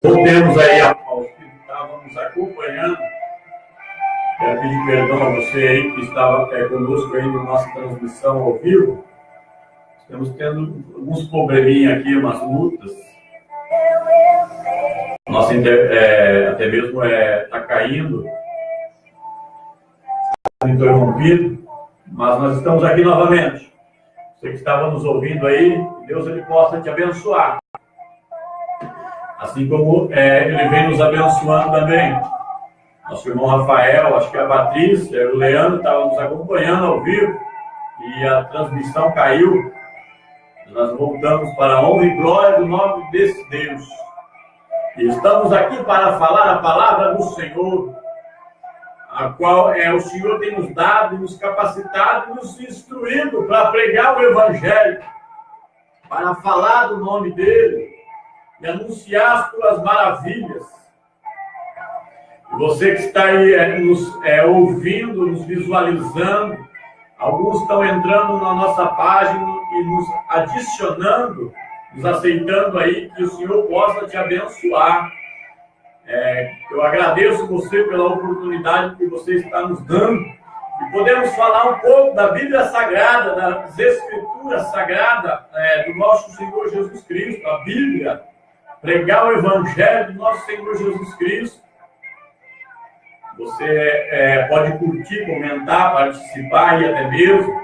Voltemos aí aos que estávamos acompanhando. Quero pedir perdão a você aí que estava conosco aí na nossa transmissão ao vivo. Estamos tendo alguns probleminhas aqui, umas lutas. Nossa até mesmo está caindo, está interrompido, mas nós estamos aqui novamente. Você que estava nos ouvindo aí, Deus ele possa te abençoar. Assim como ele vem nos abençoando também. Nosso irmão Rafael, acho que a Patrícia, o Leandro estavam nos acompanhando ao vivo e a transmissão caiu. Nós voltamos para a honra e glória do nome desse Deus. E estamos aqui para falar a palavra do Senhor, a qual o Senhor tem nos dado, nos capacitado, nos instruído para pregar o Evangelho, para falar do nome dele e anunciar as tuas maravilhas. E você que está aí nos ouvindo, nos visualizando, alguns estão entrando na nossa página e nos adicionando, nos aceitando aí, que o Senhor possa te abençoar. Eu agradeço você pela oportunidade que você está nos dando e podemos falar um pouco da Bíblia Sagrada, das Escrituras Sagradas do nosso Senhor Jesus Cristo, a Bíblia, pregar o Evangelho do nosso Senhor Jesus Cristo. Você pode curtir, comentar, participar e até mesmo.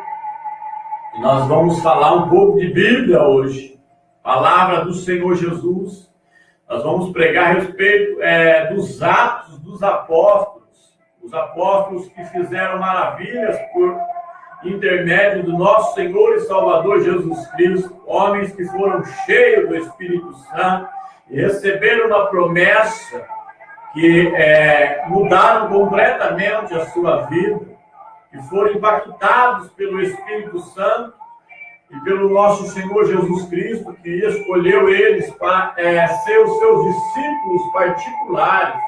E nós vamos falar um pouco de Bíblia hoje. Palavra do Senhor Jesus. Nós vamos pregar a respeito dos Atos dos Apóstolos. Os apóstolos que fizeram maravilhas por intermédio do nosso Senhor e Salvador Jesus Cristo. Homens que foram cheios do Espírito Santo e receberam uma promessa que mudaram completamente a sua vida, que foram impactados pelo Espírito Santo e pelo nosso Senhor Jesus Cristo, que escolheu eles para ser os seus discípulos particulares.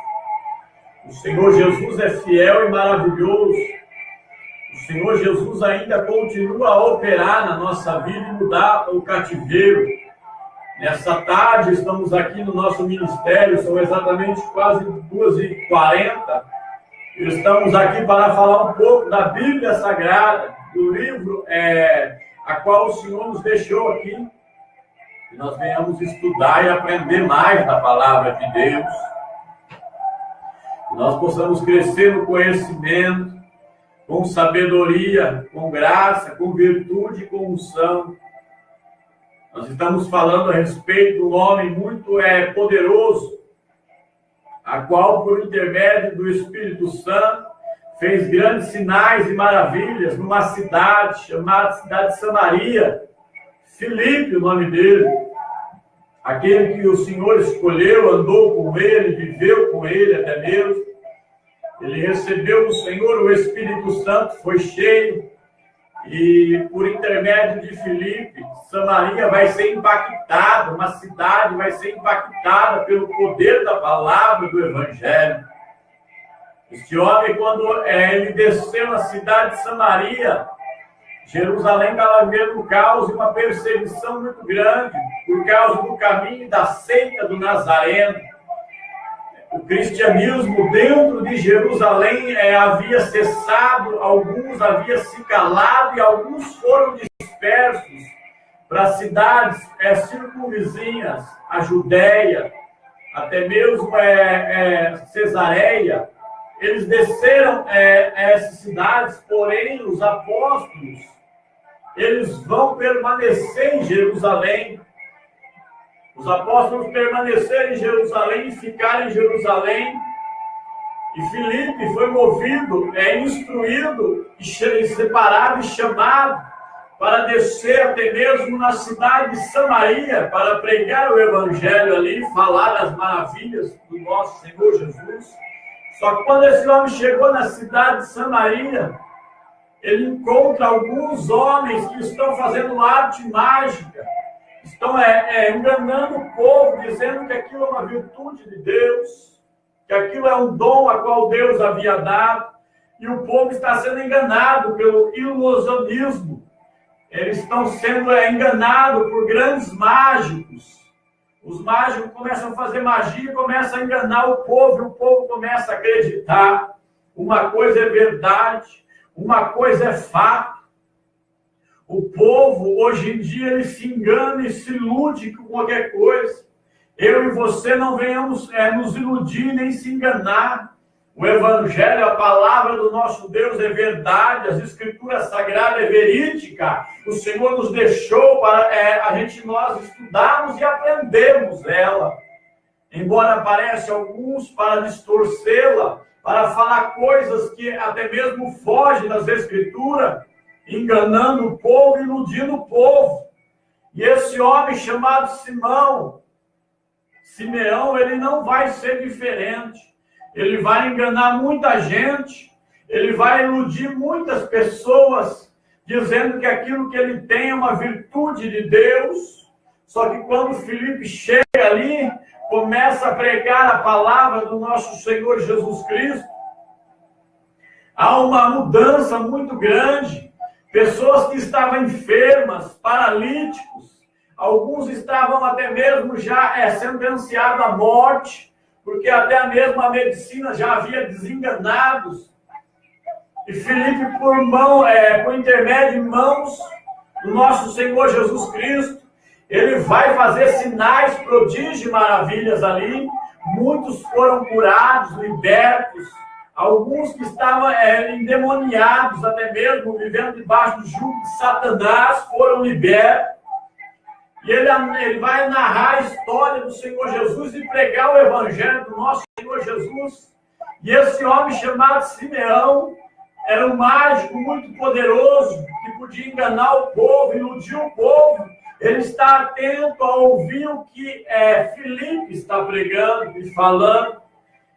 O Senhor Jesus é fiel e maravilhoso. O Senhor Jesus ainda continua a operar na nossa vida e mudar o cativeiro. Nessa tarde, estamos aqui no nosso ministério, são exatamente quase 2h40. Estamos aqui para falar um pouco da Bíblia Sagrada, do livro a qual o Senhor nos deixou aqui. Que nós venhamos estudar e aprender mais da palavra de Deus. Que nós possamos crescer no conhecimento, com sabedoria, com graça, com virtude e com unção. Nós estamos falando a respeito do nome muito poderoso, a qual, por intermédio do Espírito Santo, fez grandes sinais e maravilhas numa cidade chamada Cidade de Samaria. Filipe, o nome dele. Aquele que o Senhor escolheu, andou com ele, viveu com ele até mesmo. Ele recebeu do Senhor o Espírito Santo, foi cheio. E por intermédio de Filipe, Samaria vai ser impactada, uma cidade vai ser impactada pelo poder da palavra do Evangelho. Este homem, quando ele desceu na cidade de Samaria, Jerusalém estava vivendo um caos e uma perseguição muito grande, por causa do caminho da seita do Nazareno. O cristianismo dentro de Jerusalém havia cessado, alguns haviam se calado e alguns foram dispersos para cidades circunvizinhas, a Judéia, até mesmo Cesareia. Eles desceram essas cidades, porém os apóstolos, eles vão permanecer em Jerusalém. Os apóstolos permaneceram em Jerusalém e ficaram em Jerusalém. E Filipe foi movido, instruído, e separado e chamado para descer até mesmo na cidade de Samaria, para pregar o Evangelho ali, falar das maravilhas do nosso Senhor Jesus. Só que quando esse homem chegou na cidade de Samaria, ele encontra alguns homens que estão fazendo arte mágica, estão enganando o povo, dizendo que aquilo é uma virtude de Deus, que aquilo é um dom a qual Deus havia dado, e o povo está sendo enganado pelo ilusionismo. Eles estão sendo enganados por grandes mágicos. Os mágicos começam a fazer magia, começam a enganar o povo, e o povo começa a acreditar. Uma coisa é verdade, uma coisa é fato. O povo, hoje em dia, ele se engana e se ilude com qualquer coisa. Eu e você não venhamos nos iludir nem se enganar. O Evangelho, a palavra do nosso Deus é verdade, as Escrituras Sagradas é verídica. O Senhor nos deixou para nós estudarmos e aprendermos ela. Embora apareça alguns para distorcê-la, para falar coisas que até mesmo fogem das Escrituras, enganando o povo, iludindo o povo. E esse homem chamado Simeão, ele não vai ser diferente. Ele vai enganar muita gente, ele vai iludir muitas pessoas, dizendo que aquilo que ele tem é uma virtude de Deus. Só que quando Filipe chega ali, começa a pregar a palavra do nosso Senhor Jesus Cristo, há uma mudança muito grande. Pessoas que estavam enfermas, paralíticos, alguns estavam até mesmo já sentenciados à morte, porque até mesmo a medicina já havia desenganados. E Filipe, por intermédio de mãos do nosso Senhor Jesus Cristo, ele vai fazer sinais, prodígios e maravilhas ali. Muitos foram curados, libertos. Alguns que estavam endemoniados, até mesmo vivendo debaixo do jugo de Satanás, foram libertos. E ele vai narrar a história do Senhor Jesus e pregar o Evangelho do nosso Senhor Jesus. E esse homem chamado Simeão era um mágico muito poderoso, que podia enganar o povo, iludir o povo. Ele está atento a ouvir o que Filipe está pregando e falando.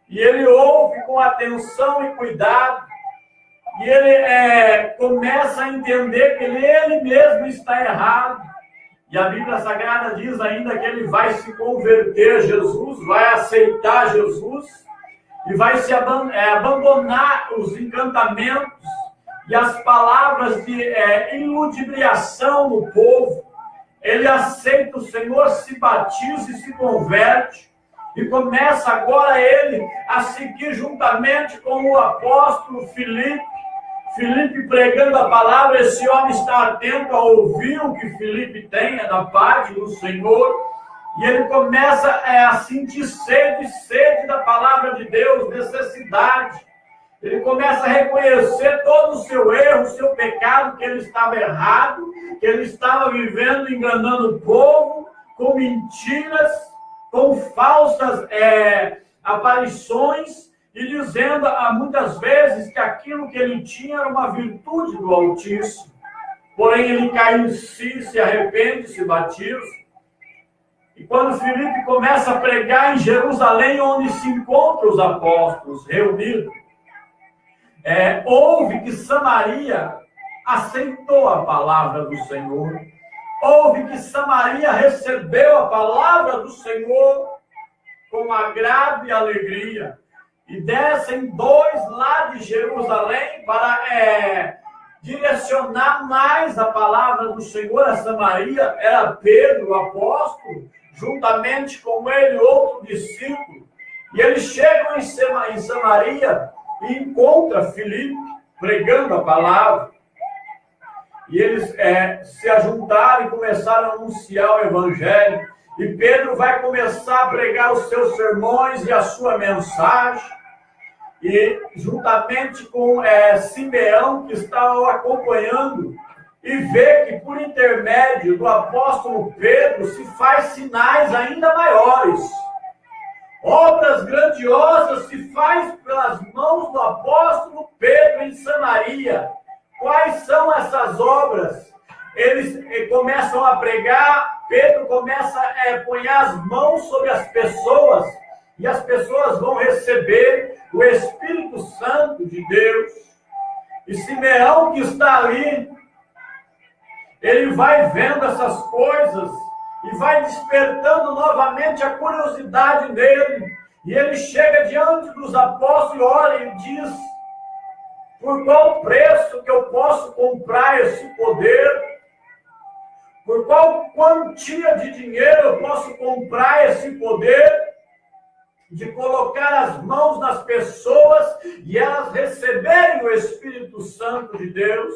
E ele ouve com atenção e cuidado. E ele começa a entender que ele mesmo está errado. E a Bíblia Sagrada diz ainda que ele vai se converter a Jesus, vai aceitar Jesus e vai se abandonar os encantamentos e as palavras de iludibriação no povo. Ele aceita o Senhor, se batiza e se converte. E começa agora ele a seguir juntamente com o apóstolo Filipe. Filipe pregando a palavra, esse homem está atento a ouvir o que Filipe tem da parte do Senhor, e ele começa a sentir sede da palavra de Deus, necessidade. Ele começa a reconhecer todo o seu erro, o seu pecado, que ele estava errado, que ele estava vivendo, enganando o povo, com mentiras, com falsas aparições, e dizendo muitas vezes que aquilo que ele tinha era uma virtude do Altíssimo. Porém, ele cai em si, se arrepende, se batiza. E quando Filipe começa a pregar em Jerusalém, onde se encontram os apóstolos reunidos, houve que Samaria aceitou a palavra do Senhor. Houve que Samaria recebeu a palavra do Senhor com agrado e alegria. E descem dois lá de Jerusalém para direcionar mais a palavra do Senhor a Samaria. Era Pedro, o apóstolo, juntamente com ele outro discípulo. E eles chegam em Samaria e encontram Filipe pregando a palavra. E eles se ajuntaram e começaram a anunciar o Evangelho. E Pedro vai começar a pregar os seus sermões e a sua mensagem. E juntamente com Simeão, que está o acompanhando, e vê que por intermédio do apóstolo Pedro se faz sinais ainda maiores. Obras grandiosas se faz pelas mãos do apóstolo Pedro em Samaria. Quais são essas obras? Eles começam a pregar, Pedro começa a pôr as mãos sobre as pessoas, e as pessoas vão receber o Espírito Santo de Deus. E Simeão, que está ali, ele vai vendo essas coisas e vai despertando novamente a curiosidade dele. E ele chega diante dos apóstolos e olha e diz: por qual preço que eu posso comprar esse poder? Por qual quantia de dinheiro eu posso comprar esse poder de colocar as mãos nas pessoas e elas receberem o Espírito Santo de Deus?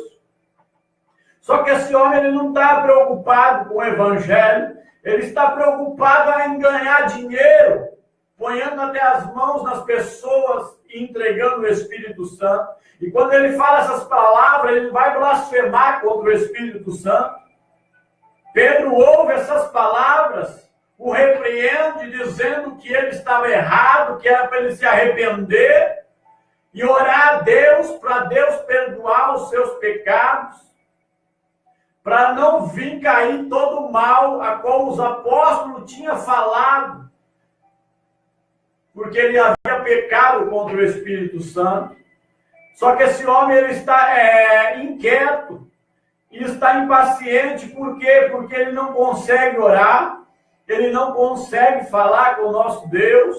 Só que esse homem ele não está preocupado com o Evangelho, ele está preocupado em ganhar dinheiro, ponhando até as mãos nas pessoas e entregando o Espírito Santo. E quando ele fala essas palavras, ele vai blasfemar contra o Espírito Santo. Pedro ouve essas palavras, o repreende, dizendo que ele estava errado, que era para ele se arrepender e orar a Deus, para Deus perdoar os seus pecados, para não vir cair todo o mal a qual os apóstolos tinham falado, porque ele havia pecado contra o Espírito Santo. Só que esse homem ele está inquieto, e está impaciente. Por quê? Porque ele não consegue orar, ele não consegue falar com o nosso Deus,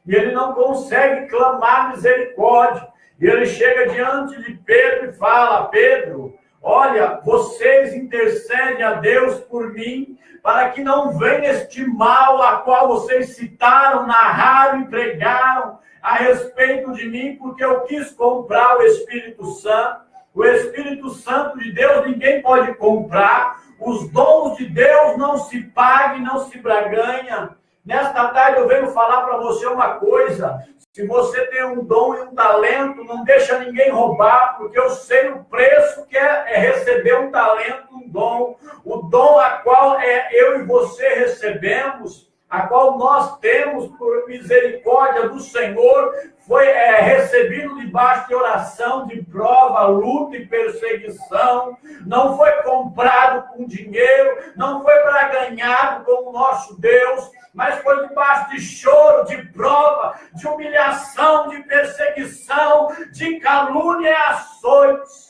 e ele não consegue clamar misericórdia. E ele chega diante de Pedro e fala: Pedro, olha, vocês intercedem a Deus por mim, para que não venha este mal a qual vocês citaram, narraram, pregaram a respeito de mim, porque eu quis comprar o Espírito Santo. O Espírito Santo de Deus ninguém pode comprar. Os dons de Deus não se pagam, não se barganha. Nesta tarde eu venho falar para você uma coisa. Se você tem um dom e um talento, não deixa ninguém roubar, porque eu sei o preço que é receber um talento, um dom. O dom a qual eu e você recebemos, a qual nós temos por misericórdia do Senhor, foi recebido debaixo de oração, de prova, luta e perseguição. Não foi comprado com dinheiro, não foi barganhado com o nosso Deus, mas foi debaixo de choro, de prova, de humilhação, de perseguição, de calúnia e açoites.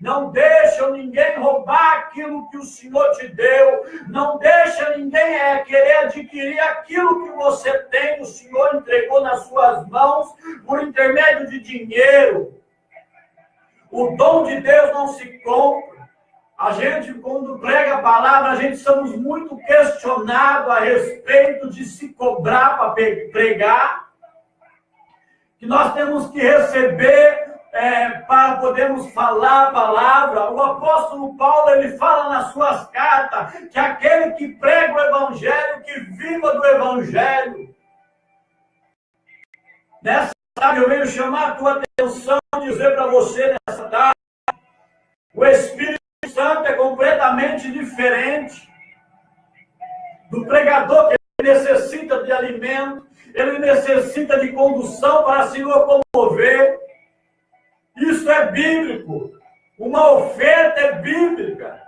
Não deixa ninguém roubar aquilo que o Senhor te deu. Não deixa ninguém querer adquirir aquilo que você tem. O Senhor entregou nas suas mãos por intermédio de dinheiro. O dom de Deus não se compra. A gente, quando prega a palavra, a gente somos muito questionados a respeito de se cobrar para pregar. Que nós temos que receber para podermos falar a palavra. O apóstolo Paulo, ele fala nas suas cartas que aquele que prega o Evangelho, que viva do Evangelho. Nessa tarde eu venho chamar a tua atenção e dizer para você nessa tarde, o Espírito Santo é completamente diferente do pregador, que ele necessita de alimento, ele necessita de condução para se locomover. Isso é bíblico. Uma oferta é bíblica.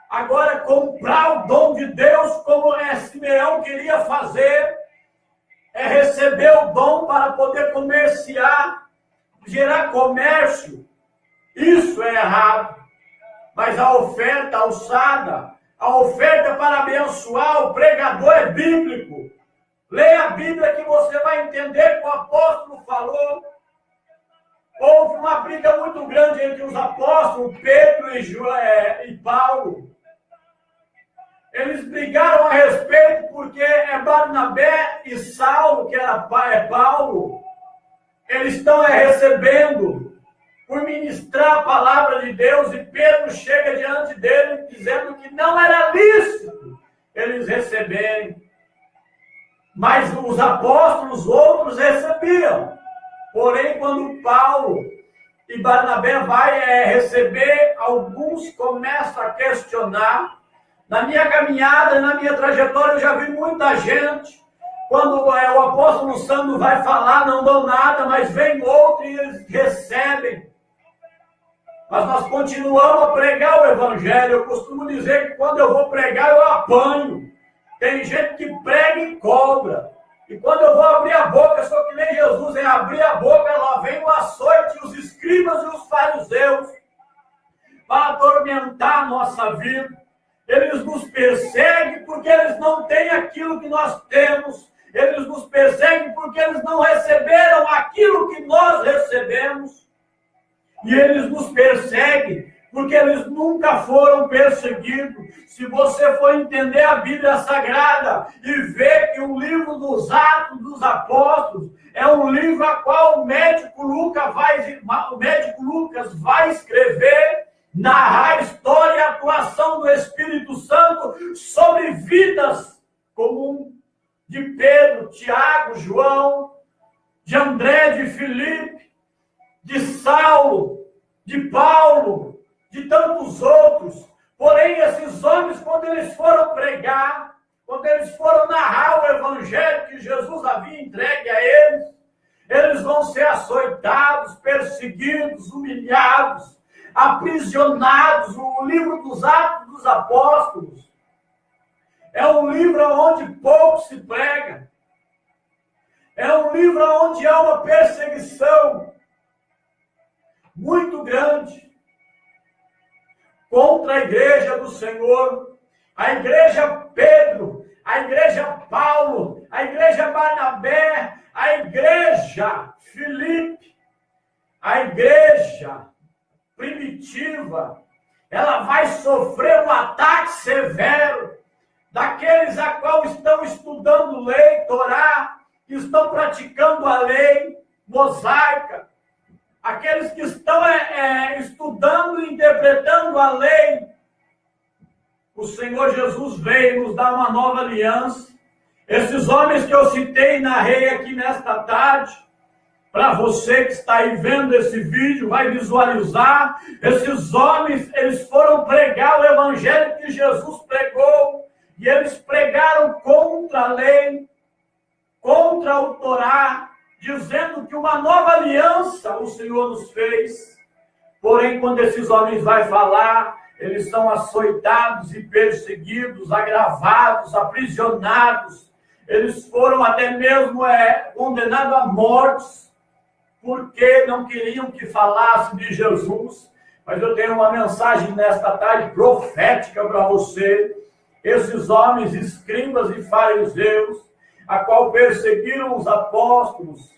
Agora, comprar o dom de Deus, como Simeão queria fazer, é receber o dom para poder comerciar, gerar comércio. Isso é errado. Mas a oferta alçada, a oferta para abençoar o pregador é bíblico. Leia a Bíblia que você vai entender que o apóstolo falou. Houve uma briga muito grande entre os apóstolos, Pedro e Paulo. Eles brigaram a respeito porque Barnabé e Saulo, que era Paulo, eles estão recebendo por ministrar a palavra de Deus, e Pedro chega diante dele dizendo que não era lícito eles receberem. Mas os apóstolos, outros recebiam. Porém, quando Paulo e Barnabé vai receber, alguns começam a questionar. Na minha caminhada, na minha trajetória, eu já vi muita gente, quando o apóstolo Santo vai falar, não dão nada, mas vem outro e eles recebem. Mas nós continuamos a pregar o Evangelho. Eu costumo dizer que quando eu vou pregar, eu apanho. Tem gente que prega e cobra. E quando eu vou abrir a boca, sou que nem Jesus, em abrir a boca, lá vem o açoite, os escribas e os fariseus, para atormentar a nossa vida. Eles nos perseguem porque eles não têm aquilo que nós temos. Eles nos perseguem porque eles não receberam aquilo que nós recebemos. E eles nos perseguem porque eles nunca foram perseguidos. Se você for entender a Bíblia Sagrada e ver que o livro dos Atos dos Apóstolos é um livro a qual o médico Lucas vai escrever, narrar a história e a atuação do Espírito Santo sobre vidas como de Pedro, Tiago, João, de André, de Filipe, de Saulo, de Paulo, de tantos outros. Porém, esses homens, quando eles foram pregar, quando eles foram narrar o evangelho que Jesus havia entregue a eles vão ser açoitados, perseguidos, humilhados, aprisionados. O livro dos Atos dos Apóstolos é um livro onde pouco se prega. É um livro onde há uma perseguição muito grande contra a igreja do Senhor, a igreja Pedro, a igreja Paulo, a igreja Barnabé, a igreja Filipe, a igreja primitiva. Ela vai sofrer um ataque severo daqueles a qual estão estudando lei, Torá, que estão praticando a lei mosaica, aqueles que estão estudando e interpretando a lei. O Senhor Jesus veio nos dar uma nova aliança. Esses homens que eu citei e narrei aqui nesta tarde, para você que está aí vendo esse vídeo, vai visualizar, esses homens, eles foram pregar o evangelho que Jesus pregou, e eles pregaram contra a lei, contra o Torá, dizendo que uma nova aliança o Senhor nos fez. Porém, quando esses homens vão falar, eles são açoitados e perseguidos, agravados, aprisionados. Eles foram até mesmo condenados à morte, porque não queriam que falasse de Jesus. Mas eu tenho uma mensagem nesta tarde profética para você. Esses homens, escribas e fariseus, a qual perseguiram os apóstolos,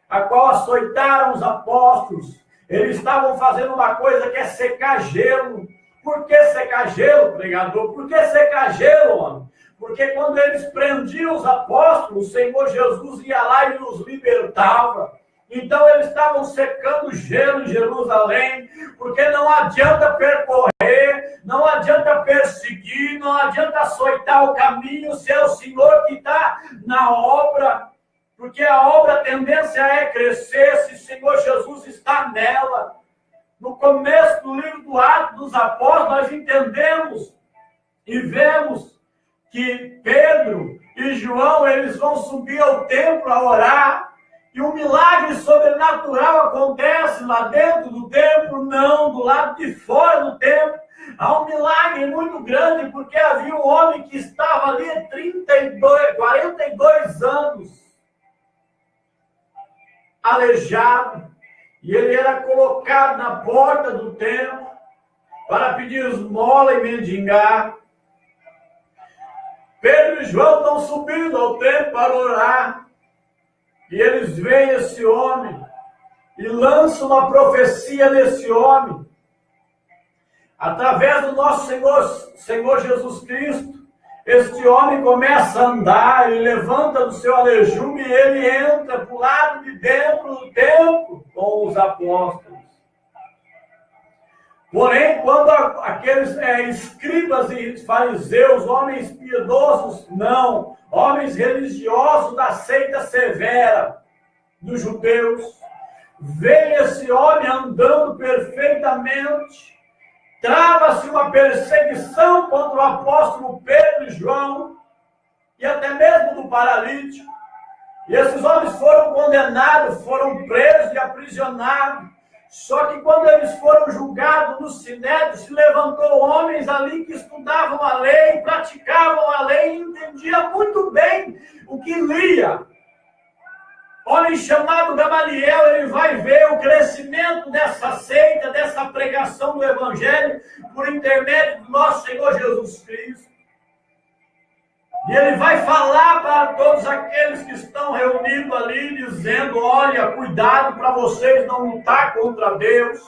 a qual açoitaram os apóstolos, eles estavam fazendo uma coisa que é secar gelo. Por que secar gelo, pregador? Por que secar gelo, homem? Porque quando eles prendiam os apóstolos, o Senhor Jesus ia lá e os libertava. Então eles estavam secando gelo em Jerusalém, porque não adianta percorrer, não adianta perseguir, não adianta açoitar o caminho, se é o Senhor que está na obra, porque a obra, a tendência é crescer, se o Senhor Jesus está nela. No começo do livro do Atos dos Apóstolos, nós entendemos e vemos que Pedro e João, eles vão subir ao templo a orar, e um milagre sobrenatural acontece lá dentro do templo, não, do lado de fora do templo. Há um milagre muito grande, porque havia um homem que estava ali há 42 anos, aleijado, e ele era colocado na porta do templo para pedir esmola e mendigar. Pedro e João estão subindo ao templo para orar, e eles veem esse homem e lançam uma profecia nesse homem. Através do nosso Senhor Jesus Cristo, este homem começa a andar, ele levanta do seu alejume e ele entra para o lado de dentro do templo com os apóstolos. Porém, quando aqueles escribas e fariseus, homens piedosos, não, homens religiosos da seita severa dos judeus, veem esse homem andando perfeitamente, trava-se uma perseguição contra o apóstolo Pedro e João, e até mesmo do paralítico. E esses homens foram condenados, foram presos e aprisionados. Só que quando eles foram julgados no Sinédrio, se levantou homens ali que estudavam a lei, praticavam a lei e entendiam muito bem o que lia. Homem chamado Gamaliel, ele vai ver o crescimento dessa seita, dessa pregação do Evangelho, por intermédio do nosso Senhor Jesus Cristo. E ele vai falar para todos aqueles que estão reunidos ali, dizendo: olha, cuidado para vocês não lutar contra Deus,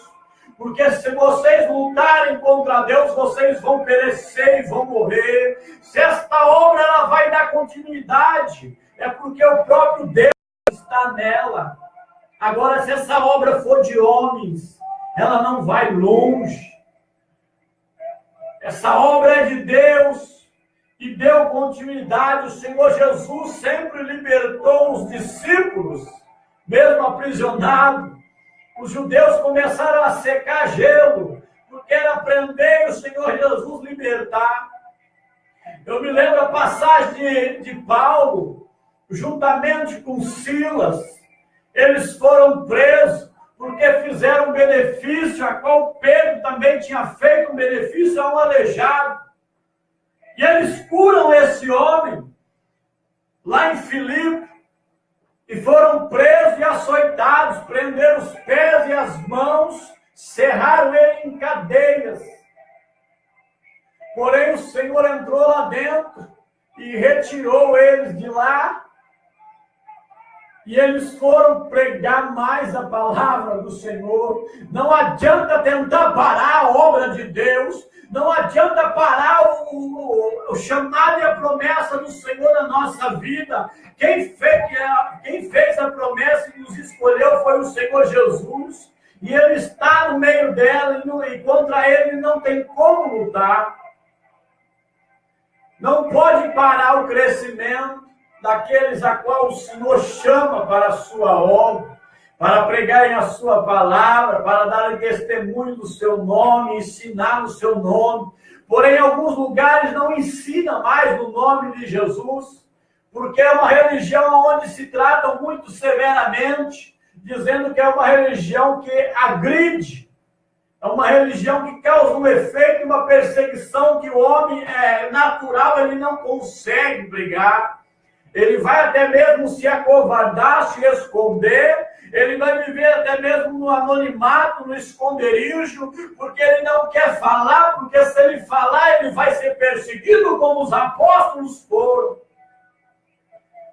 Porque se vocês lutarem contra Deus, vocês vão perecer e vão morrer. Se esta obra ela vai dar continuidade, é porque o próprio Deus está nela. Agora, se essa obra for de homens, ela não vai longe. Essa obra é de Deus e deu continuidade. O Senhor Jesus sempre libertou os discípulos, mesmo aprisionados. Os judeus começaram a secar gelo, porque era prender o Senhor Jesus libertar. Eu me lembro a passagem de Paulo, juntamente com Silas. Eles foram presos porque fizeram um benefício, a qual Pedro também tinha feito um benefício a um aleijado. E eles curam esse homem lá em Filipe. E foram presos e açoitados, prenderam os pés e as mãos, cerraram ele em cadeias. Porém, o Senhor entrou lá dentro e retirou eles de lá. E eles foram pregar mais a palavra do Senhor. Não adianta tentar parar a obra de Deus. Não adianta parar o chamado e a promessa do Senhor na nossa vida. Quem fez a promessa e nos escolheu foi o Senhor Jesus. E Ele está no meio dela e contra Ele não tem como lutar. Não pode parar o crescimento daqueles a qual o Senhor chama para a sua obra, para pregarem a sua palavra, para darem testemunho do seu nome, ensinar o seu nome. Porém, em alguns lugares não ensina mais o nome de Jesus, porque é uma religião onde se tratam muito severamente, dizendo que é uma religião que agride, é uma religião que causa um efeito, uma perseguição que o homem natural ele não consegue brigar. Ele vai até mesmo se acovardar, se esconder, ele vai viver até mesmo no anonimato, no esconderijo, porque ele não quer falar, porque se ele falar, ele vai ser perseguido como os apóstolos foram.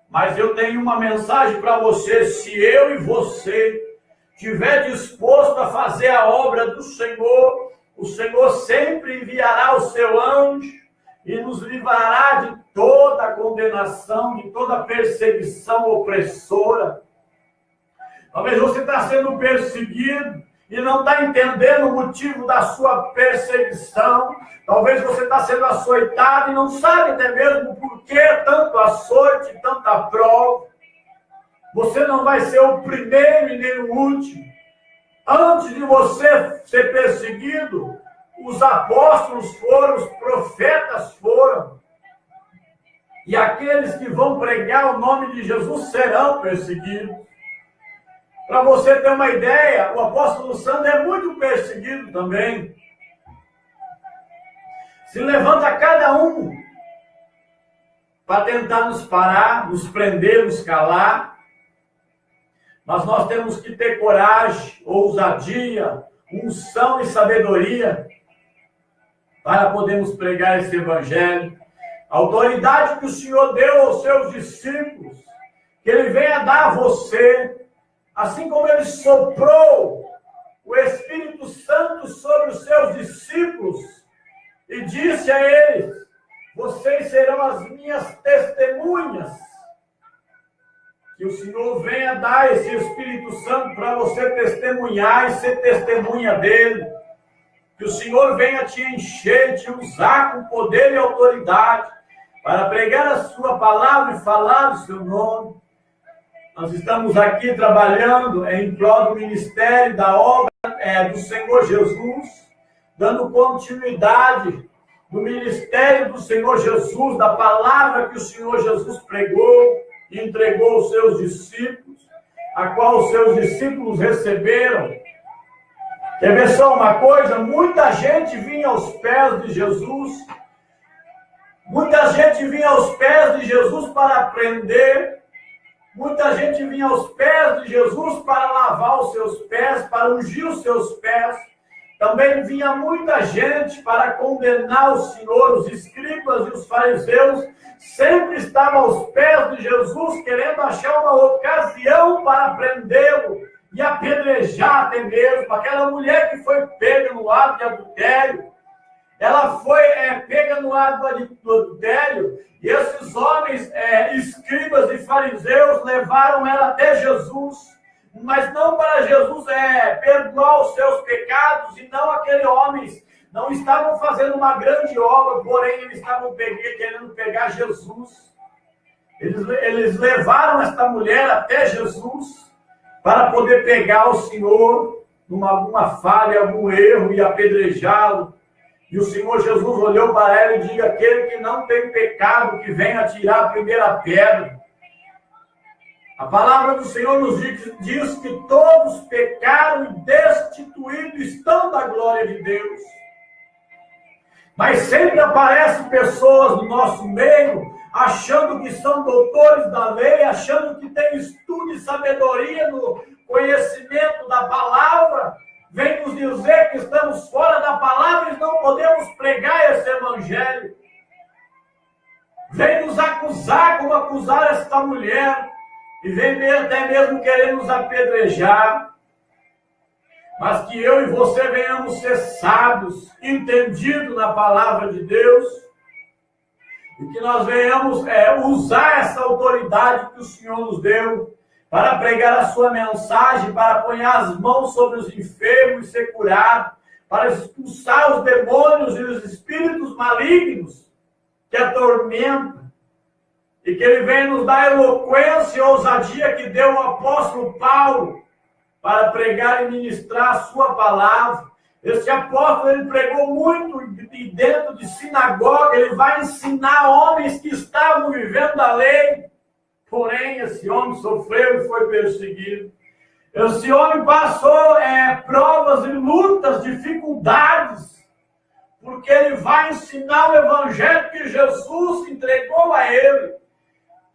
Mas eu tenho uma mensagem para você: se eu e você estiver disposto a fazer a obra do Senhor, o Senhor sempre enviará o seu anjo e nos livrará de toda a condenação, de toda a perseguição opressora. Talvez você está sendo perseguido e não está entendendo o motivo da sua perseguição. Talvez você está sendo açoitado e não sabe até mesmo por que tanto açoite, tanta prova. Você não vai ser o primeiro e nem o último. Antes de você ser perseguido, os apóstolos foram, os profetas foram. E aqueles que vão pregar o nome de Jesus serão perseguidos. Para você ter uma ideia, o apóstolo Sandro é muito perseguido também. Se levanta cada um para tentar nos parar, nos prender, nos calar. Mas nós temos que ter coragem, ousadia, unção e sabedoria para podermos pregar esse evangelho. A autoridade que o Senhor deu aos seus discípulos, que Ele venha dar a você, assim como Ele soprou o Espírito Santo sobre os seus discípulos e disse a eles: vocês serão as minhas testemunhas. Que o Senhor venha dar esse Espírito Santo para você testemunhar e ser testemunha dele. Que o Senhor venha te encher, te usar com poder e autoridade para pregar a sua palavra e falar o seu nome. Nós estamos aqui trabalhando em prol do ministério, da obra do Senhor Jesus, dando continuidade do ministério do Senhor Jesus, da palavra que o Senhor Jesus pregou e entregou aos seus discípulos, a qual os seus discípulos receberam. Quer ver só uma coisa? Muita gente vinha aos pés de Jesus, muita gente vinha aos pés de Jesus para aprender, muita gente vinha aos pés de Jesus para lavar os seus pés, para ungir os seus pés. Também vinha muita gente para condenar o Senhor. Os escribas e os fariseus sempre estavam aos pés de Jesus, querendo achar uma ocasião para prendê-lo e apedrejar até mesmo. Aquela mulher que foi pega no ato de adultério, ela foi pega no ato do adultério, e esses homens, escribas e fariseus, levaram ela até Jesus, mas não para Jesus perdoar os seus pecados, e não aqueles homens não estavam fazendo uma grande obra, porém eles estavam querendo pegar Jesus. Eles levaram esta mulher até Jesus para poder pegar o Senhor numa alguma falha, algum erro e apedrejá-lo. E o Senhor Jesus olhou para ela e disse: aquele que não tem pecado, que venha tirar a primeira pedra. A palavra do Senhor nos diz que todos pecaram e destituídos estão da glória de Deus. Mas sempre aparecem pessoas no nosso meio, achando que são doutores da lei, achando que têm estudo e sabedoria no conhecimento da palavra, vem nos dizer que estamos fora da palavra e não podemos pregar esse evangelho. Vem nos acusar como acusar esta mulher, e vem até mesmo querer nos apedrejar. Mas que eu e você venhamos ser sábios, entendidos na palavra de Deus, e que nós venhamos usar essa autoridade que o Senhor nos deu para pregar a sua mensagem, para pôr as mãos sobre os enfermos e ser curado, para expulsar os demônios e os espíritos malignos que atormentam, e que Ele venha nos dar a eloquência e ousadia que deu o apóstolo Paulo para pregar e ministrar a sua palavra. Esse apóstolo, ele pregou muito dentro de sinagoga, ele vai ensinar homens que estavam vivendo a lei. Porém, esse homem sofreu e foi perseguido. Esse homem passou provas e lutas, dificuldades, porque ele vai ensinar o evangelho que Jesus entregou a ele.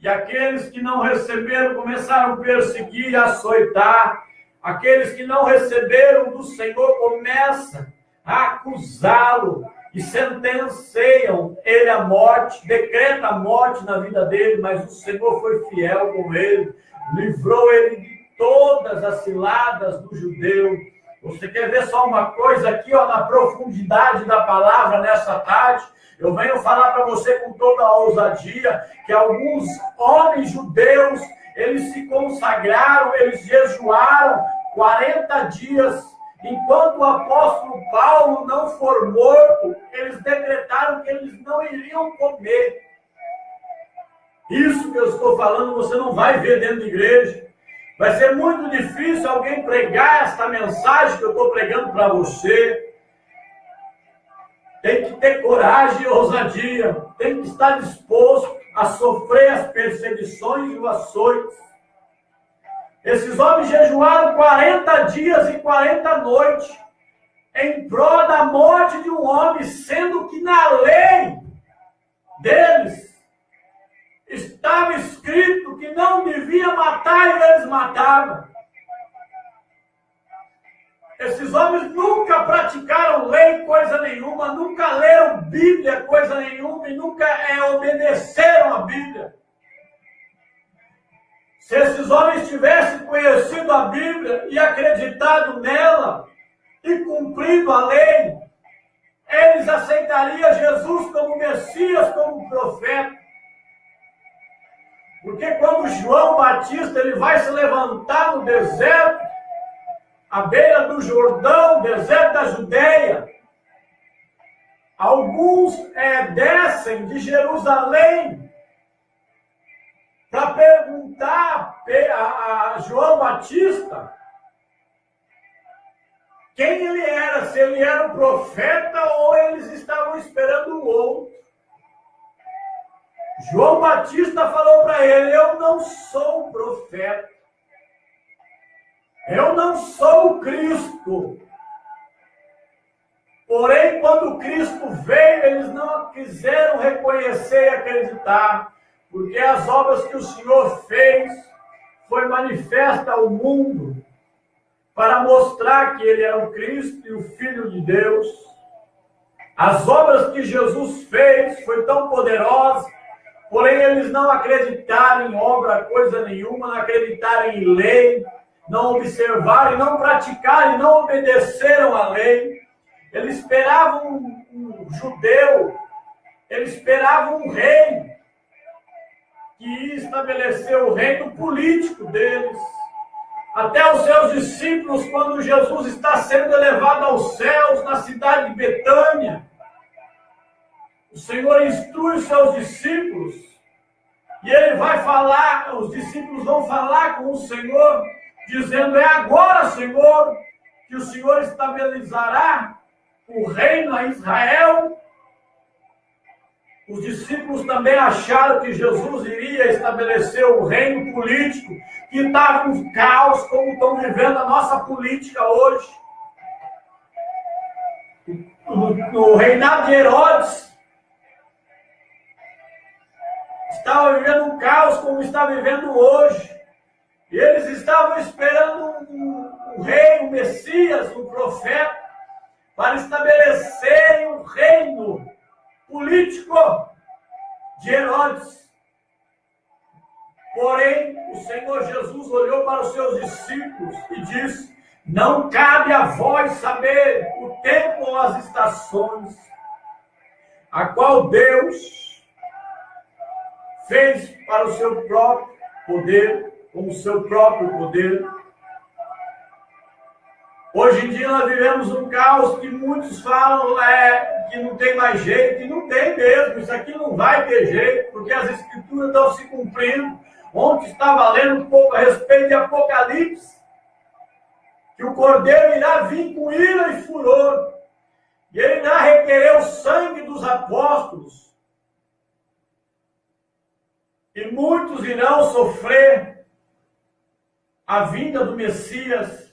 E aqueles que não receberam começaram a perseguir e açoitar. Aqueles que não receberam do Senhor começam a acusá-lo e sentenciam ele à morte, decreta a morte na vida dele, mas o Senhor foi fiel com ele, livrou ele de todas as ciladas do judeu. Você quer ver só uma coisa aqui, na profundidade da palavra nessa tarde? Eu venho falar para você com toda a ousadia que alguns homens judeus, eles se consagraram, eles jejuaram 40 dias. Enquanto o apóstolo Paulo não for morto, eles decretaram que eles não iriam comer. Isso que eu estou falando, você não vai ver dentro da igreja. Vai ser muito difícil alguém pregar esta mensagem que eu estou pregando para você. Tem que ter coragem e ousadia. Tem que estar disposto a sofrer as perseguições e os açoites. Esses homens jejuaram 40 dias e 40 noites em prol da morte de um homem, sendo que na lei deles estava escrito que não devia matar e eles matavam. Esses homens nunca praticaram lei, coisa nenhuma, nunca leram Bíblia, coisa nenhuma, e nunca obedeceram a Bíblia. Se esses homens tivessem conhecido a Bíblia e acreditado nela e cumprido a lei, eles aceitariam Jesus como Messias, como profeta. Porque quando João Batista ele vai se levantar no deserto, à beira do Jordão, deserto da Judeia, alguns descem de Jerusalém para perguntar a João Batista quem ele era, se ele era um profeta ou eles estavam esperando o outro. João Batista falou para ele: eu não sou um profeta, eu não sou o Cristo. Porém, quando Cristo veio, eles não quiseram reconhecer e acreditar, porque as obras que o Senhor fez foi manifesta ao mundo para mostrar que ele era o Cristo e o Filho de Deus. As obras que Jesus fez foi tão poderosa, porém eles não acreditaram em obra, coisa nenhuma, não acreditaram em lei, não observaram, e não praticaram, e não obedeceram à lei. Eles esperavam um judeu, eles esperavam um rei que ia estabelecer o reino político deles. Até os seus discípulos, quando Jesus está sendo elevado aos céus na cidade de Betânia, o Senhor instrui os seus discípulos e ele vai falar, os discípulos vão falar com o Senhor, dizendo: é agora, Senhor, que o Senhor estabelecerá o reino a Israel. Os discípulos também acharam que Jesus iria estabelecer o reino político, que estava um caos, como estão vivendo a nossa política hoje. No reinado de Herodes, estava vivendo um caos, como está vivendo hoje. E eles estavam esperando um rei, um Messias, um profeta, para estabelecerem um reino político de Herodes. Porém, o Senhor Jesus olhou para os seus discípulos e disse: não cabe a vós saber o tempo ou as estações, a qual Deus fez para o seu próprio poder, com o seu próprio poder. Hoje em dia nós vivemos um caos que muitos falam que não tem mais jeito, e não tem mesmo, isso aqui não vai ter jeito, porque as escrituras estão se cumprindo. Ontem estava lendo um pouco a respeito de Apocalipse, que o Cordeiro irá vir com ira e furor, e ele irá requerer o sangue dos apóstolos, e muitos irão sofrer a vinda do Messias.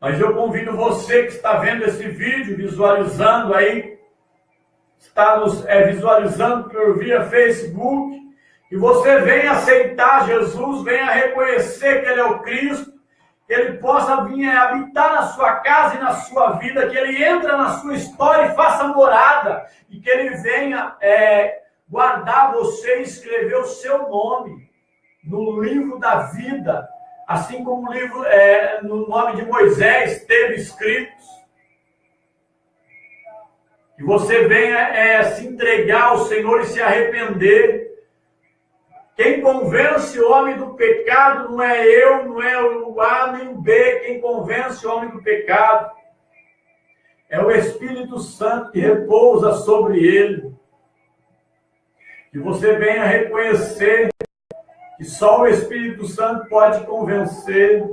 Mas eu convido você que está vendo esse vídeo, visualizando aí, está visualizando por via Facebook, que você venha aceitar Jesus, venha reconhecer que Ele é o Cristo, que Ele possa vir habitar na sua casa e na sua vida, que Ele entre na sua história e faça morada, e que Ele venha guardar você e escrever o seu nome no livro da vida, assim como o livro, no nome de Moisés, teve escritos. Que você venha se entregar ao Senhor e se arrepender. Quem convence o homem do pecado não é eu, não é o A nem o B. Quem convence o homem do pecado é o Espírito Santo que repousa sobre ele. Que você venha reconhecer que só o Espírito Santo pode convencer,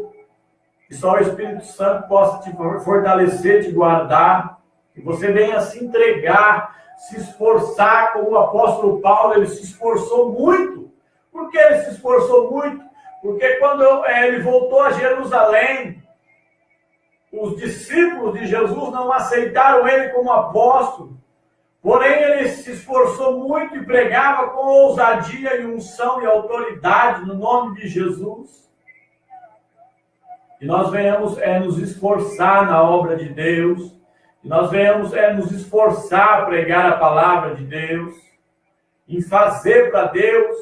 que só o Espírito Santo possa te fortalecer, te guardar, que você venha se entregar, se esforçar, como o apóstolo Paulo, ele se esforçou muito. Por que ele se esforçou muito? Porque quando ele voltou a Jerusalém, os discípulos de Jesus não aceitaram ele como apóstolo. Porém, ele se esforçou muito e pregava com ousadia e unção e autoridade no nome de Jesus. E nós venhamos nos esforçar na obra de Deus. E nós venhamos nos esforçar a pregar a palavra de Deus. Em fazer para Deus.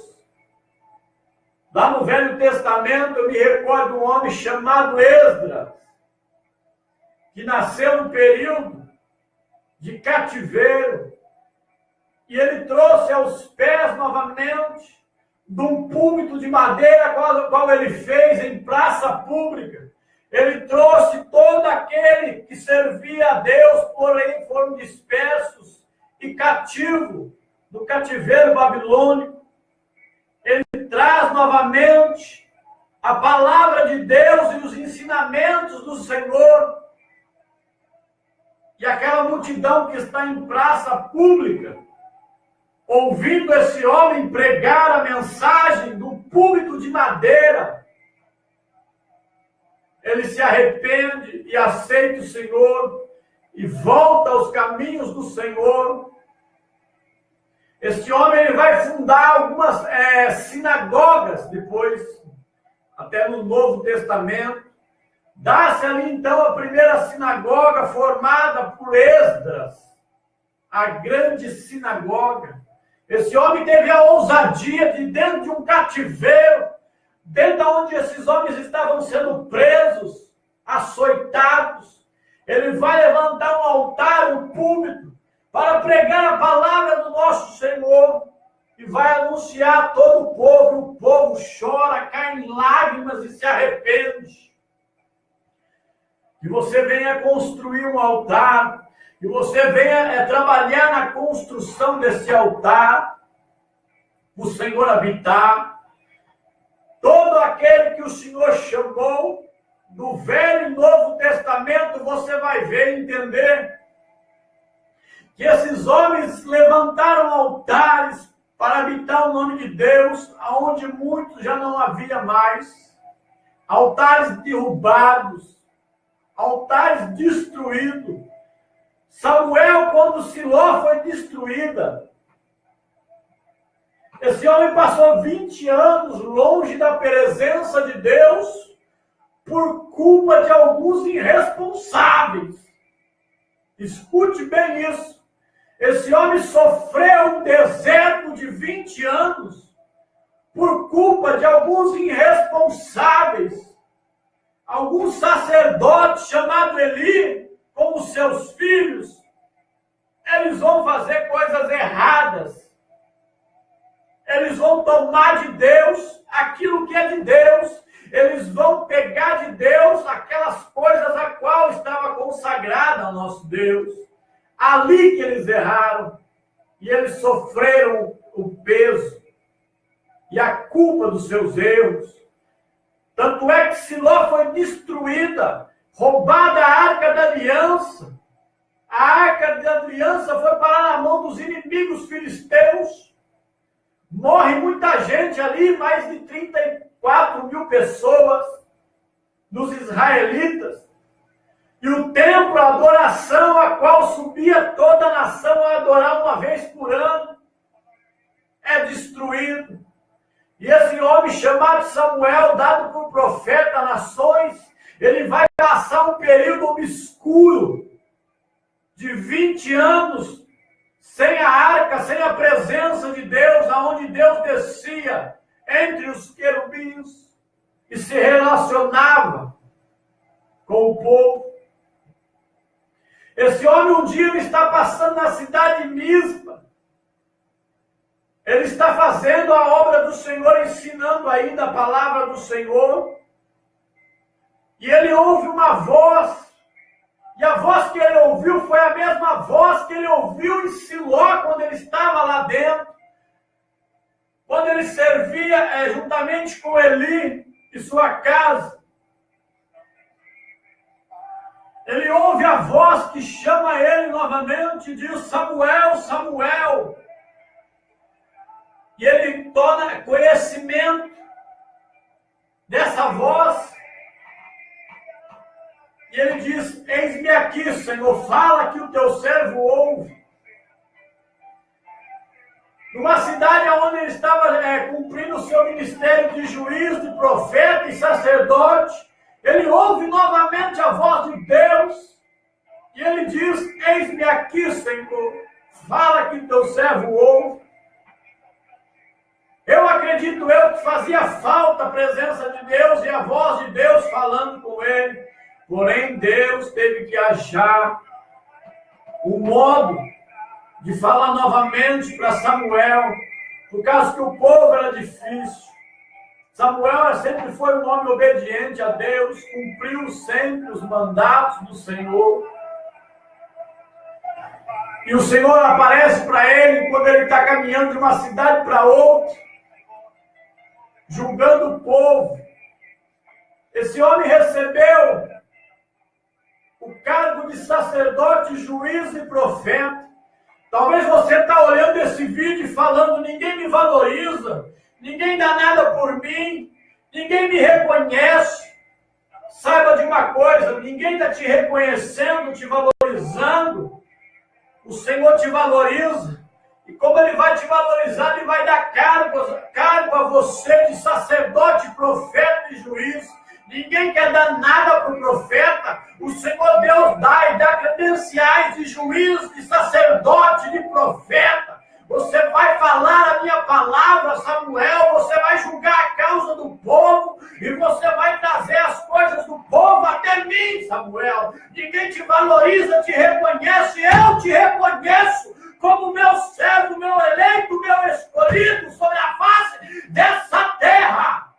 Lá no Velho Testamento, eu me recordo de um homem chamado Esdras, que nasceu no período de cativeiro, e ele trouxe aos pés novamente de um púlpito de madeira qual ele fez em praça pública. Ele trouxe todo aquele que servia a Deus, porém foram dispersos e cativos do cativeiro babilônico. Ele traz novamente a palavra de Deus e os ensinamentos do Senhor. E aquela multidão que está em praça pública, ouvindo esse homem pregar a mensagem do púlpito de madeira, ele se arrepende e aceita o Senhor e volta aos caminhos do Senhor. Este homem ele vai fundar algumas sinagogas depois, até no Novo Testamento. Dá-se ali, então, a primeira sinagoga formada por Esdras, a grande sinagoga. Esse homem teve a ousadia de, dentro de um cativeiro, dentro de onde esses homens estavam sendo presos, açoitados, ele vai levantar um altar, um púlpito, para pregar a palavra do nosso Senhor, e vai anunciar a todo o povo chora, cai em lágrimas e se arrepende. Que você venha construir um altar, que você venha trabalhar na construção desse altar, o Senhor habitar. Todo aquele que o Senhor chamou, do Velho e Novo Testamento, você vai ver e entender que esses homens levantaram altares para habitar o nome de Deus, aonde muitos já não havia mais. Altares derrubados, altares destruídos. Samuel, quando Siló foi destruída, esse homem passou 20 anos longe da presença de Deus por culpa de alguns irresponsáveis. Escute bem isso. Esse homem sofreu um deserto de 20 anos por culpa de alguns irresponsáveis. Alguns sacerdotes chamados Eli, com os seus filhos, eles vão fazer coisas erradas. Eles vão tomar de Deus aquilo que é de Deus. Eles vão pegar de Deus aquelas coisas a qual estava consagrada ao nosso Deus. Ali que eles erraram. E eles sofreram o peso e a culpa dos seus erros. Tanto é que Siló foi destruída, roubada a Arca da Aliança. A Arca da Aliança foi parar na mão dos inimigos filisteus. Morre muita gente ali, mais de 34 mil pessoas, dos israelitas. E o templo, a adoração, a qual subia toda a nação a adorar uma vez por ano, é destruído. E esse homem chamado Samuel, dado por profeta a nações, ele vai passar um período obscuro de 20 anos sem a arca, sem a presença de Deus, aonde Deus descia entre os querubins e se relacionava com o povo. Esse homem um dia ele está passando na cidade de Mispa. Ele está fazendo a obra do Senhor, ensinando ainda a palavra do Senhor. E ele ouve uma voz. E a voz que ele ouviu foi a mesma voz que ele ouviu em Siló quando ele estava lá dentro. Quando ele servia juntamente com Eli e sua casa. Ele ouve a voz que chama ele novamente e diz: Samuel, Samuel. E ele toma conhecimento dessa voz. E ele diz: eis-me aqui, Senhor, fala que o teu servo ouve. Numa cidade onde ele estava cumprindo o seu ministério de juiz, de profeta e sacerdote, ele ouve novamente a voz de Deus. E ele diz: eis-me aqui, Senhor, fala que teu servo ouve. Eu acredito que fazia falta a presença de Deus e a voz de Deus falando com ele. Porém, Deus teve que achar o modo de falar novamente para Samuel, por causa que o povo era difícil. Samuel sempre foi um homem obediente a Deus, cumpriu sempre os mandatos do Senhor. E o Senhor aparece para ele quando ele está caminhando de uma cidade para outra, julgando o povo. Esse homem recebeu o cargo de sacerdote, juiz e profeta. Talvez você está olhando esse vídeo e falando: ninguém me valoriza, ninguém dá nada por mim, ninguém me reconhece. Saiba de uma coisa: ninguém está te reconhecendo, te valorizando. O Senhor te valoriza. E como Ele vai te valorizar, Ele vai dar cargo a você de sacerdote, profeta e juiz. Ninguém quer dar nada para o profeta. O Senhor Deus dá e dá credenciais de juiz, de sacerdote, de profeta. você vai falar a minha palavra, Samuel, você vai julgar a causa do povo e você vai trazer as coisas do povo até mim, Samuel. Ninguém te valoriza, te reconhece, eu te reconheço como meu servo, meu eleito, meu escolhido sobre a face dessa terra.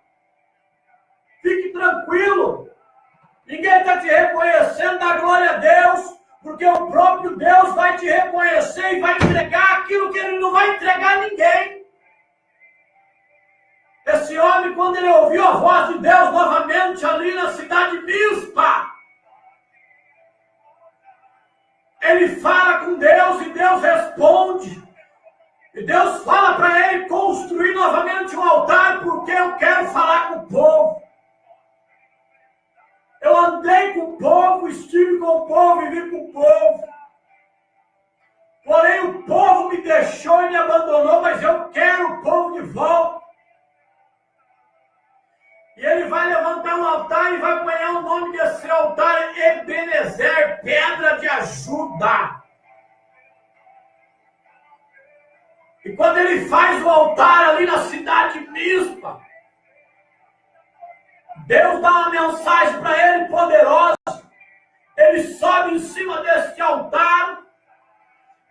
Fique tranquilo. Ninguém está te reconhecendo, dá glória a Deus, porque o próprio Deus vai te reconhecer e vai entregar aquilo que ele não vai entregar a ninguém. Esse homem, quando ele ouviu a voz de Deus novamente ali na cidade de Mispa, ele fala com Deus e Deus responde. E Deus fala para ele construir novamente um altar, porque eu quero falar com o povo. Eu andei com o povo, estive com o povo e vivi com o povo. Porém, o povo me deixou e me abandonou, mas eu quero o povo de volta. E ele vai levantar um altar e vai apanhar o nome desse altar, Ebenezer, pedra de ajuda. E quando ele faz o altar ali na cidade de Mispa, Deus dá uma mensagem para ele poderosa. Ele sobe em cima deste altar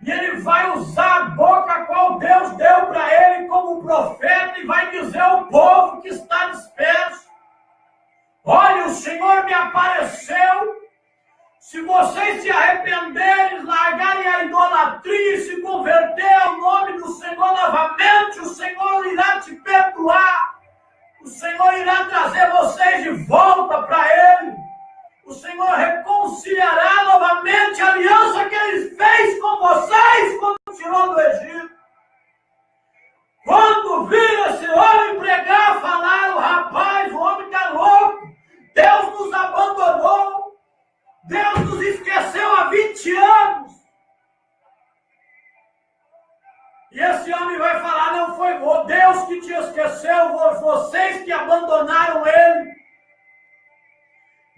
e ele vai usar a boca a qual Deus deu para ele como profeta e vai dizer ao povo que está disperso: olha, o Senhor me apareceu. Se vocês se arrependerem, largarem a idolatria e se converter ao nome do Senhor novamente, o Senhor irá te perdoar. O Senhor irá trazer vocês de volta para Ele. O Senhor reconciliará novamente a aliança que Ele fez com vocês quando tirou do Egito. Quando vir esse homem pregar, falar, o rapaz, o homem está louco. Deus nos abandonou. Deus nos esqueceu há 20 anos. E esse homem vai falar: não foi Deus que te esqueceu, vocês que abandonaram Ele.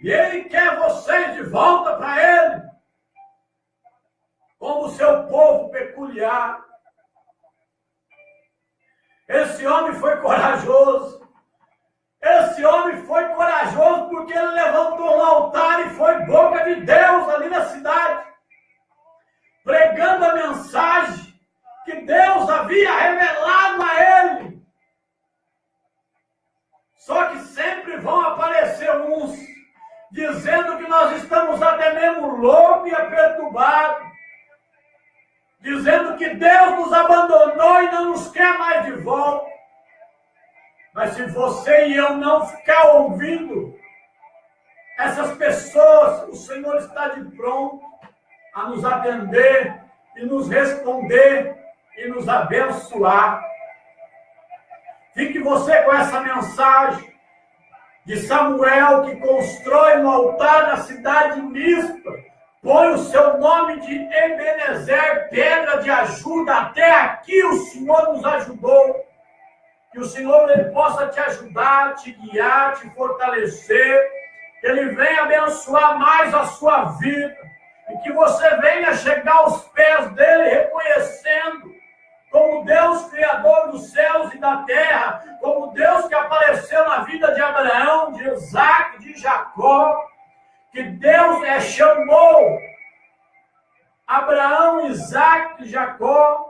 E Ele quer vocês de volta para Ele, como seu povo peculiar. Esse homem foi corajoso. Esse homem foi corajoso porque ele levantou um altar e foi boca de Deus ali na cidade, pregando a mensagem que Deus havia revelado a ele. Só que sempre vão aparecer uns dizendo que nós estamos até mesmo loucos e perturbados, dizendo que Deus nos abandonou e não nos quer mais de volta. Mas se você e eu não ficar ouvindo essas pessoas, o Senhor está de pronto a nos atender e nos responder e nos abençoar. Fique você com essa mensagem de Samuel, que constrói um altar na cidade de Mispa, põe o seu nome de Ebenezer, pedra de ajuda. Até aqui o Senhor nos ajudou. Que o Senhor ele possa te ajudar, te guiar, te fortalecer. Que Ele venha abençoar mais a sua vida. E que você venha chegar aos pés dEle, reconhecendo como Deus Criador dos céus e da terra, como Deus que apareceu na vida de Abraão, de Isaac, de Jacó. Que Deus chamou Abraão, Isaac e Jacó.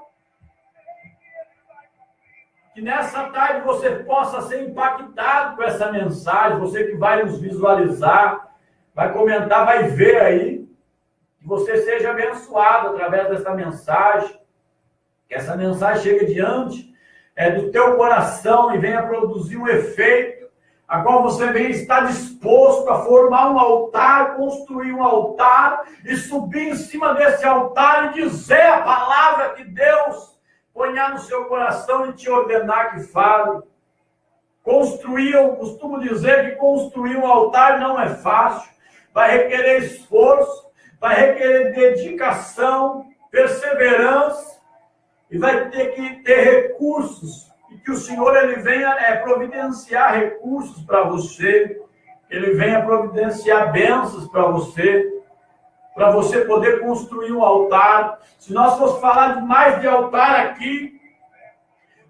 Que nessa tarde você possa ser impactado com essa mensagem, você que vai nos visualizar, vai comentar, vai ver aí, que você seja abençoado através dessa mensagem, que essa mensagem chegue diante do teu coração e venha produzir um efeito, a qual você venha estar disposto a formar um altar, construir um altar e subir em cima desse altar e dizer a palavra que Deus ponhar no seu coração e te ordenar que fale. Construir, eu costumo dizer que construir um altar não é fácil, vai requerer esforço, vai requerer dedicação, perseverança, e vai ter que ter recursos, e que o Senhor ele venha providenciar recursos para você, ele venha providenciar bênçãos para você, para você poder construir um altar. Se nós fosse falar mais de altar aqui,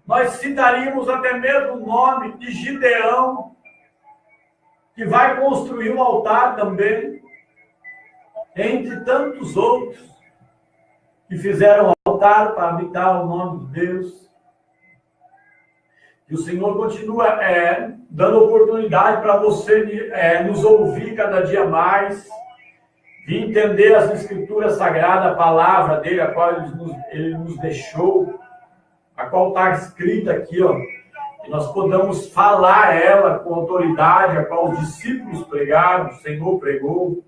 nós citaríamos até mesmo o nome de Gideão, que vai construir um altar também, entre tantos outros que fizeram altar para habitar o nome de Deus. E o Senhor continua dando oportunidade para você nos ouvir cada dia mais, de entender as Escrituras Sagradas, a palavra dele, a qual ele nos deixou, a qual está escrita aqui, ó, que nós podamos falar ela com autoridade, a qual os discípulos pregaram, o Senhor pregou,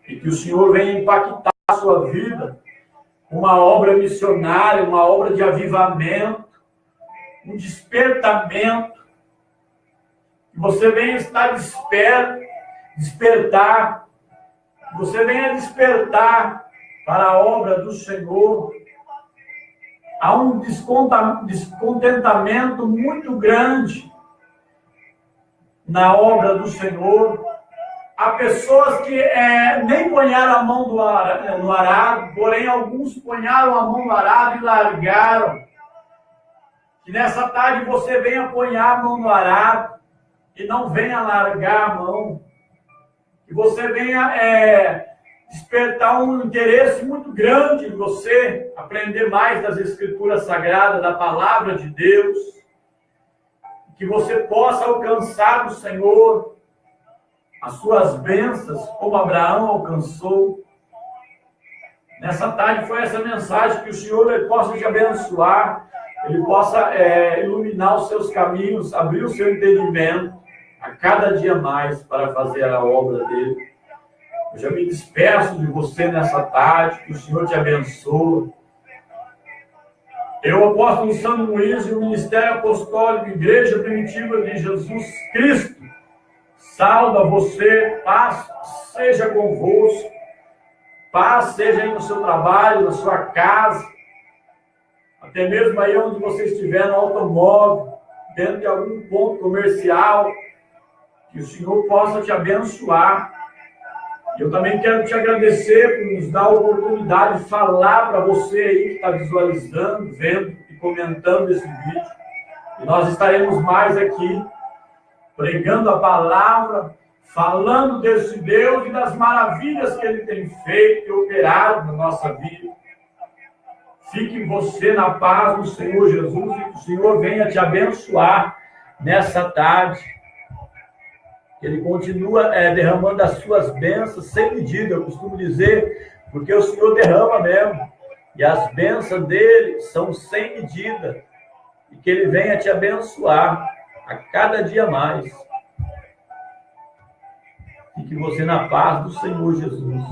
e que o Senhor venha impactar a sua vida, uma obra missionária, uma obra de avivamento, um despertamento, que você venha estar despertar, que você venha despertar para a obra do Senhor. Há um descontentamento muito grande na obra do Senhor. Há pessoas que nem ponharam a mão no arado, porém alguns ponharam a mão no arado e largaram. Que nessa tarde você venha apoiar a mão no arado e não venha largar a mão. Que você venha despertar um interesse muito grande em você, aprender mais das Escrituras Sagradas, da Palavra de Deus. Que você possa alcançar do Senhor as suas bênçãos, como Abraão alcançou. Nessa tarde foi essa mensagem, que o Senhor possa te abençoar, Ele possa iluminar os seus caminhos, abrir o seu entendimento a cada dia mais para fazer a obra dele. Eu já me despeço de você nessa tarde, que o Senhor te abençoe. Eu, apóstolo Sandro Luiz, e o Ministério Apostólico Igreja Primitiva de Jesus Cristo, sauda você, paz seja convosco, paz seja aí no seu trabalho, na sua casa, até mesmo aí onde você estiver, no automóvel, dentro de algum ponto comercial, que o Senhor possa te abençoar. Eu também quero te agradecer por nos dar a oportunidade de falar para você aí que está visualizando, vendo e comentando esse vídeo. E nós estaremos mais aqui, pregando a palavra, falando desse Deus e das maravilhas que Ele tem feito e operado na nossa vida. Fique você na paz do Senhor Jesus e que o Senhor venha te abençoar nessa tarde. Ele continua derramando as suas bênçãos sem medida, eu costumo dizer, porque o Senhor derrama mesmo. E as bênçãos dele são sem medida. E que ele venha te abençoar a cada dia mais. Fique você na paz do Senhor Jesus.